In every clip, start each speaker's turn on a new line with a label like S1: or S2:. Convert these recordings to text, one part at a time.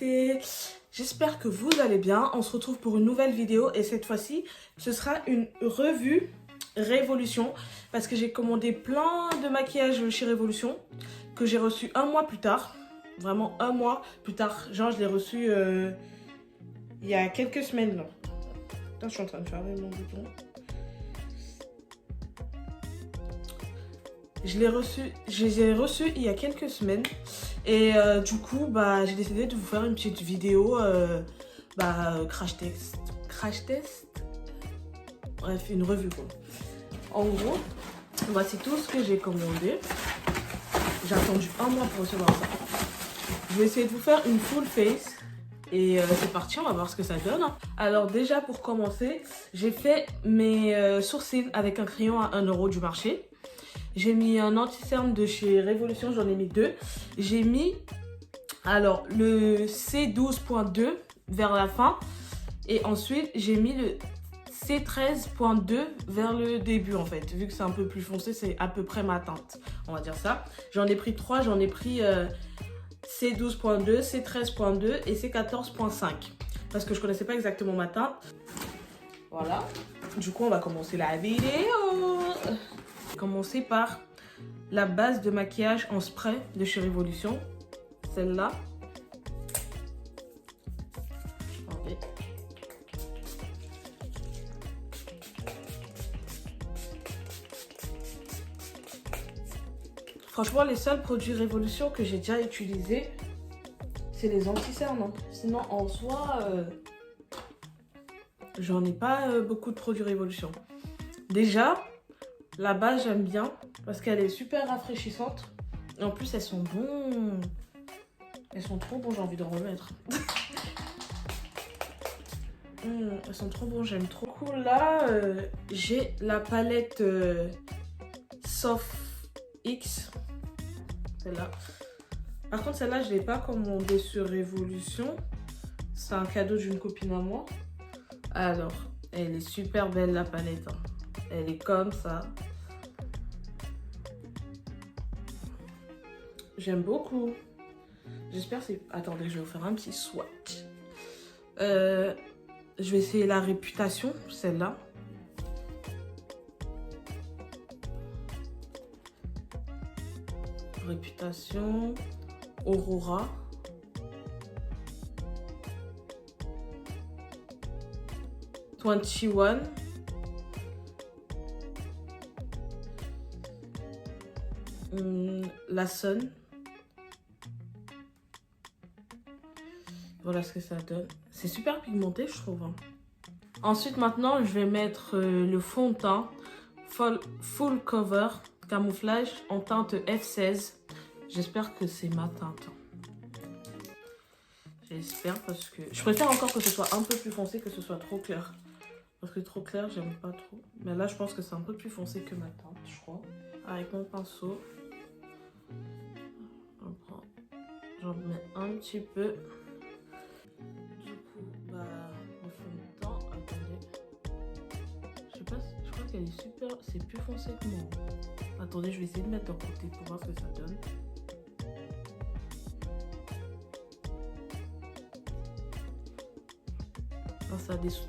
S1: communauté, j'espère que vous allez bien. On se retrouve pour une nouvelle vidéo et cette fois-ci, ce sera une revue Révolution parce que j'ai commandé plein de maquillage chez Révolution que j'ai reçu un mois plus tard. Vraiment un mois plus tard. Genre, je l'ai reçu il y a quelques semaines. Non. Putain, je suis en train de fermer mon bouton. Je les ai reçus il y a quelques semaines. Et du coup, bah, j'ai décidé de vous faire une petite vidéo crash test. Crash test. Bref, une revue quoi. En gros, voici tout ce que j'ai commandé. J'ai attendu un mois pour recevoir ça. Je vais essayer de vous faire une full face. Et c'est parti, on va voir ce que ça donne. Alors déjà, pour commencer, j'ai fait mes sourcils avec un crayon à 1 € du marché. J'ai mis un anti-cerne de chez Révolution, j'en ai mis 2. J'ai mis alors le C12.2 vers la fin. Et ensuite, j'ai mis le C13.2 vers le début en fait. Vu que c'est un peu plus foncé, c'est à peu près ma teinte. On va dire ça. J'en ai pris 3, j'en ai pris C12.2, C13.2 et C14.5. Parce que je connaissais pas exactement ma teinte. Voilà. Du coup, on va commencer la vidéo. Je vais commencer par la base de maquillage en spray de chez Révolution. Celle-là. Okay. Franchement, les seuls produits Révolution que j'ai déjà utilisés, c'est les anti-cernes. Sinon, en soi, j'en ai pas beaucoup de produits Révolution. Déjà, la base, j'aime bien parce qu'elle est super rafraîchissante. Et en plus, elles sont bonnes. Elles sont trop bonnes, j'ai envie d'en remettre. Elles sont trop bonnes, j'aime trop. Du coup, là, j'ai la palette Soft X. Celle-là. Par contre, celle-là, je ne l'ai pas commandée sur Révolution. C'est un cadeau d'une copine à moi. Alors, elle est super belle, la palette. Hein. Elle est comme ça. J'aime beaucoup. J'espère que c'est... Attendez, je vais vous faire un petit swatch. Je vais essayer la Réputation, celle-là. Réputation. Aurora. One. La Sun. Voilà ce que ça donne. C'est super pigmenté, je trouve. Hein. Ensuite, maintenant, je vais mettre le fond de teint Full Cover Camouflage en teinte F16. J'espère que c'est ma teinte. J'espère parce que... Je préfère encore que ce soit un peu plus foncé que ce soit trop clair. Parce que trop clair, j'aime pas trop. Mais là, je pense que c'est un peu plus foncé que ma teinte, je crois. Avec mon pinceau. J'en mets un petit peu. Du coup, bah, au fond de teint, attendez. Je sais pas, je crois qu'elle est super... C'est plus foncé que moi. Attendez, je vais essayer de mettre d'un côté pour voir ce que ça donne.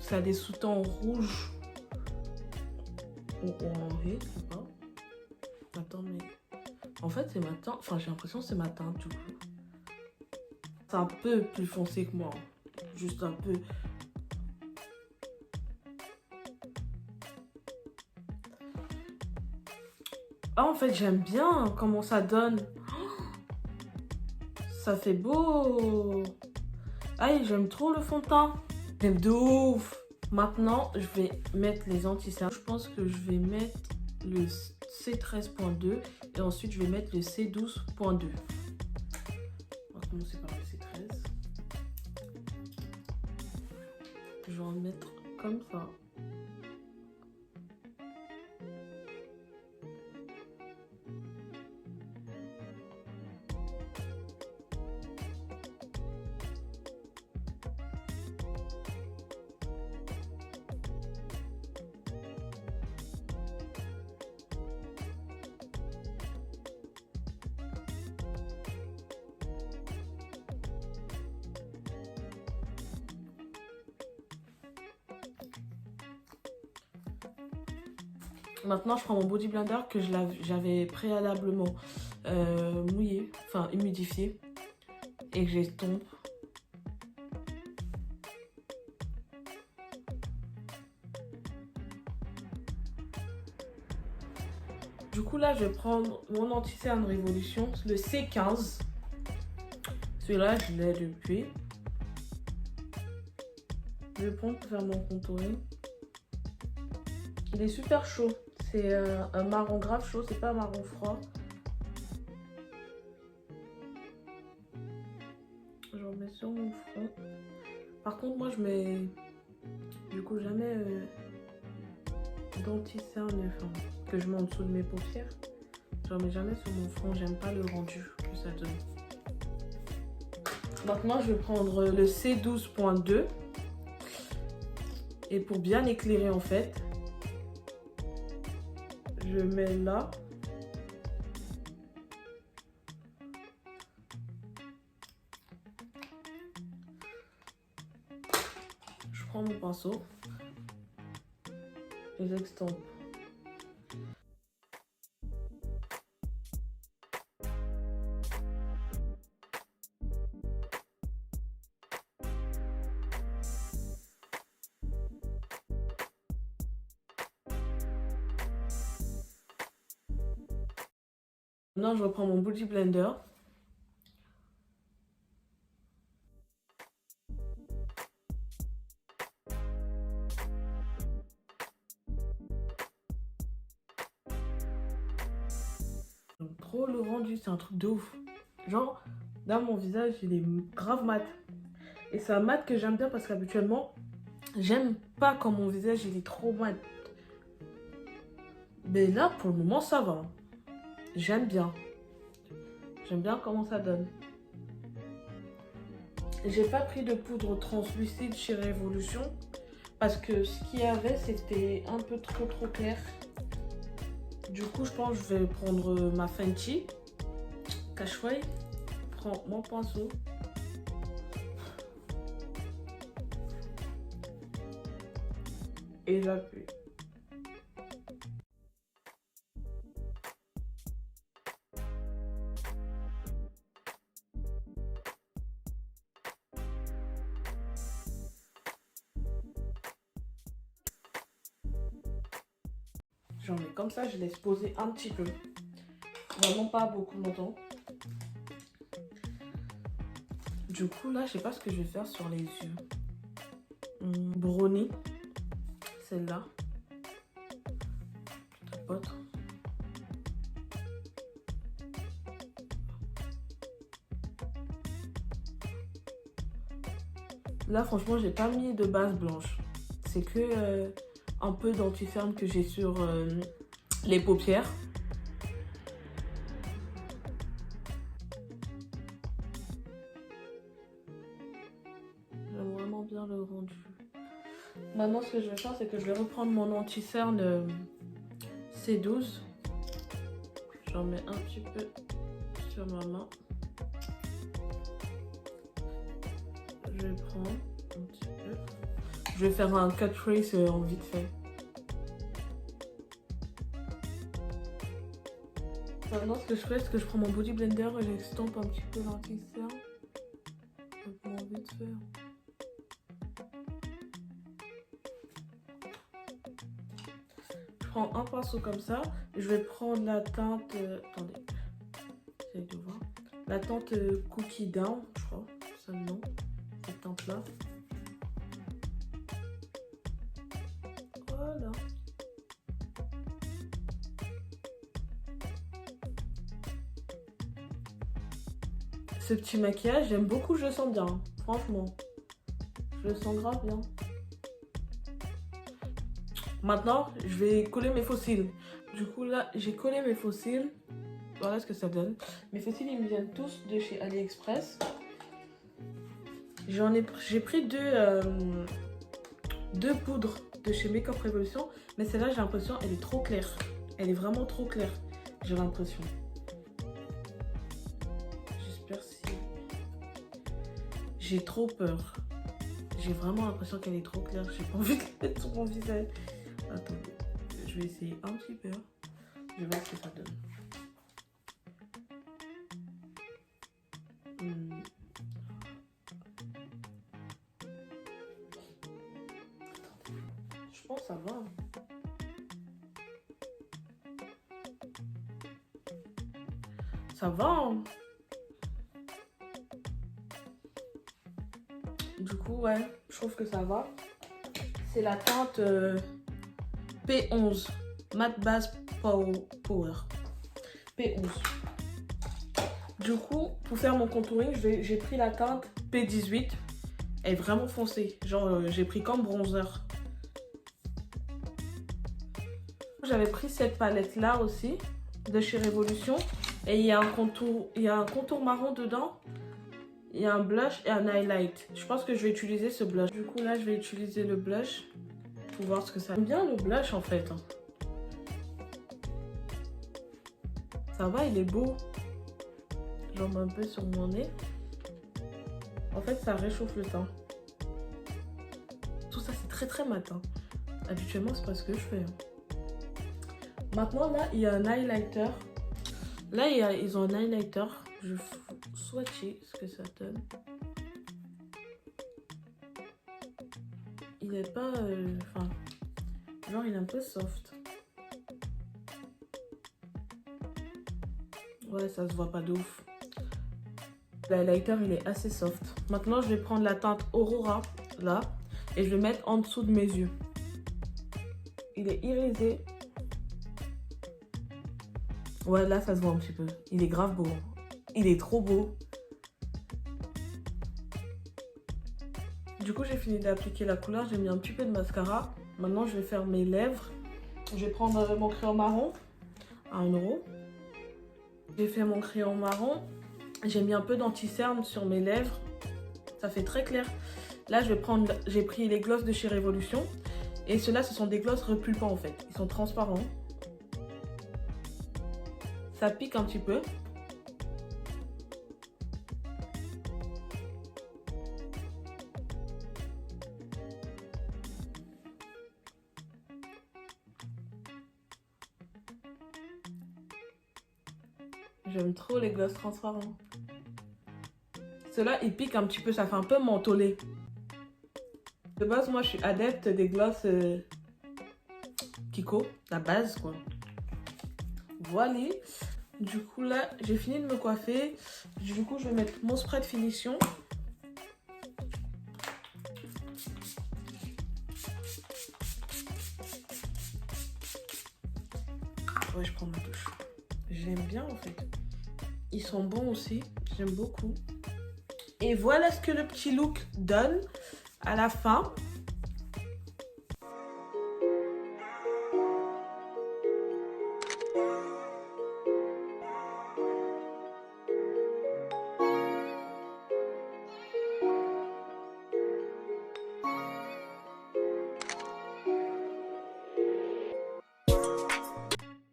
S1: Ça a des sous-tons rouges ou orangés, je sais pas. Attends, mais... En fait, c'est ma teinte. Enfin, j'ai l'impression que c'est ma teinte, du coup. C'est un peu plus foncé que moi. Juste un peu. Ah, en fait, j'aime bien comment ça donne. Ça fait beau. Ah, j'aime trop le fond de teint. J'aime de ouf. Maintenant, je vais mettre les anti-cernes. Je pense que je vais mettre le C13.2 et ensuite je vais mettre le C12.2. On va commencer par le C13. Je vais en mettre comme ça. Maintenant, je prends mon body blender que j'avais préalablement mouillé, enfin humidifié. Et que j'estompe. Du coup, là, je vais prendre mon anti-cerne Révolution, le C15. Celui-là, je l'ai depuis. Je vais le prendre pour faire mon contouring. Il est super chaud. C'est un marron grave chaud, c'est pas un marron froid. Je remets sur mon front. Par contre, moi, je mets du coup jamais d'anti-cerne, enfin, que je mets en dessous de mes paupières. Je remets jamais sur mon front. J'aime pas le rendu que ça donne. Maintenant, je vais prendre le C12.2. Et pour bien éclairer, en fait, je mets là. Je prends mon pinceau et j'extempe. Maintenant, je reprends mon body blender. Trop le rendu, c'est un truc de ouf. Genre, là, mon visage, il est grave mat. Et c'est un mat que j'aime bien parce qu'habituellement, j'aime pas quand mon visage, il est trop mat. Mais là, pour le moment, ça va. J'aime bien. J'aime bien comment ça donne. J'ai pas pris de poudre translucide chez Révolution parce que ce qu'il y avait, c'était un peu trop clair. Du coup, je pense que je vais prendre ma Fenty Cache-Feuille. Je prends mon pinceau. Et j'appuie. J'en mets comme ça, je laisse poser un petit peu. Vraiment pas beaucoup longtemps. Du coup, là, je sais pas ce que je vais faire sur les yeux. Brownie. Celle-là. Je tapote. Là, franchement, j'ai pas mis de base blanche. C'est que un peu d'anti-cerne que j'ai sur les paupières. J'aime vraiment bien le rendu. Maintenant, ce que je vais faire, c'est que je vais reprendre mon anti-cerne C12. J'en mets un petit peu sur ma main. Je vais prendre un petit peu. Je vais faire un cut trace en vite fait. Maintenant, ce que je fais, c'est que je prends mon body blender et j'estompe un petit peu l'anti-cerne. Je prends vite fait. Je prends un pinceau comme ça. Je vais prendre la teinte. Attendez, j'essaie de voir. La teinte Cookie Down, je crois. C'est ça le nom. Cette teinte-là. Voilà. Ce petit maquillage, j'aime beaucoup, je le sens bien. Franchement. Je le sens grave bien. Maintenant, je vais coller mes faux cils. Du coup, là, j'ai collé mes faux cils. Voilà ce que ça donne. Mes faux cils, ils me viennent tous de chez AliExpress. J'ai pris deux poudres de chez Makeup Revolution. Mais celle-là, j'ai l'impression, elle est trop claire. Elle est vraiment trop claire. J'ai l'impression. J'espère si... J'ai trop peur. J'ai vraiment l'impression qu'elle est trop claire. J'ai pas envie de la mettre sur mon visage. Attendez, je je vais essayer un petit peu. Je vais voir ce que ça donne. Je pense que ça va. Ça va. Hein. Du coup, ouais, je trouve que ça va. C'est la teinte P11. Matte Base Power. P11. Du coup, pour faire mon contouring, j'ai pris la teinte P18. Elle est vraiment foncée. Genre, j'ai pris comme bronzer. J'avais pris cette palette-là aussi, de chez Révolution. Et il y a un contour marron dedans. Il y a un blush et un highlight. Je pense que je vais utiliser ce blush. Du coup, là, je vais utiliser le blush pour voir ce que ça... J'aime bien le blush, en fait. Ça va, il est beau. J'en mets un peu sur mon nez. En fait, ça réchauffe le teint. Tout ça, c'est très, très matin. Habituellement, c'est pas ce que je fais. Hein. Maintenant, là, il y a un highlighter. Là, ils ont un highlighter. Je vais swatcher ce que ça donne. Il est pas... Enfin, genre, il est un peu soft. Ouais, ça se voit pas de ouf. L'highlighter, il est assez soft. Maintenant, je vais prendre la teinte Aurora, là. Et je vais mettre en dessous de mes yeux. Il est irisé. Ouais, là, ça se voit un petit peu. Il est grave beau. Il est trop beau. Du coup, j'ai fini d'appliquer la couleur. J'ai mis un petit peu de mascara. Maintenant, je vais faire mes lèvres. Je vais prendre mon crayon marron à 1 €. J'ai fait mon crayon marron. J'ai mis un peu d'anti-cerne sur mes lèvres. Ça fait très clair. Là, j'ai pris les glosses de chez Révolution. Et ceux-là, ce sont des glosses repulpants en fait. Ils sont transparents. Ça pique un petit peu. J'aime trop les glosses transparents. Ceux-là, ils piquent un petit peu. Ça fait un peu mentholé. De base, moi, je suis adepte des glosses Kiko. La base, quoi. Voilà. Du coup, là, j'ai fini de me coiffer. Du coup, je vais mettre mon spray de finition. Ouais, je prends ma douche. J'aime bien, en fait. Ils sont bons aussi. J'aime beaucoup. Et voilà ce que le petit look donne à la fin.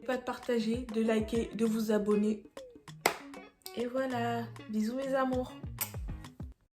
S1: Pas de partager, de liker, de vous abonner. Et voilà, bisous mes amours.